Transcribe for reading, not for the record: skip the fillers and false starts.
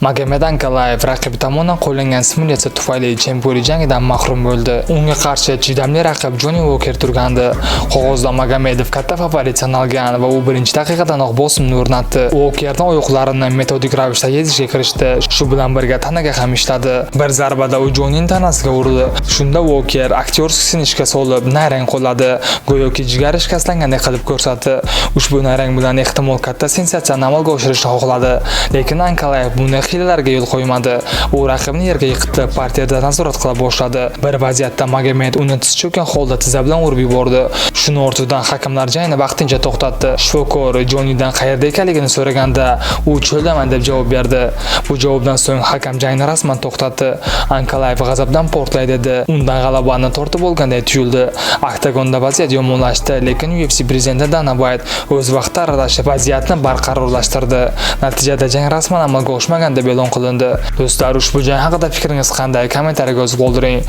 Magomed Ankalayev raqibi tomonidan qo'llangan simulyatsiya tufayli chempionlik jangidan mahrum bo'ldi. Unga qarshi chidamli raqib Jonni Uoker turgandi. Qog'ozda Magomedov katta favorit sanalgan va u birinchi daqiqadanoq bosimni o'rnatdi. Uokerning oyoqlarini metodik ravishda yezishga kirishdi. Shu bilan birga tanaga ham ishladi. Bir zarbada u Jonning tanasiga urdi. Shunda Uoker aktyorsk sinishga solib, nayrang qo'lladi. Go'yoki jigari shikastlangandek qilib ko'rsatdi. Ushbu nayrang bilan ehtimol katta sensatsiyani amalga oshirishni xohladi. Lekin Ankalayev bunday hilalarga yo'l qo'ymadi. U raqibni yerga yiqitib, parterda nazorat qila boshladi. Bir vaziyatda Magomed uni tiz cho'kkan holda tiza bilan urib yubordi. Shuni ortidan hakamlar jangni vaqtincha to'xtatdi. Shifokor Jonnidan qayerda ekanligini so'raganda, u cho'ldaman deb javob berdi. Bu javobdan so'ng hakam jangni rasman to'xtatdi. Ankalayev g'azabdan portlay dedi. Undan g'alabani tortib olganday tuyuldi. Oktagonda vaziyat yomonlashdi, lekin UFC prezidenti Dana White o'z vaqtida aralashib vaziyatni barqarorlashtirdi. Natijada jang rasman amalga oshmagan deb e'lon qilindi. Do'stlar, ushbu jang haqida fikringiz qanday? Kommentariyaga yozib qoldiring.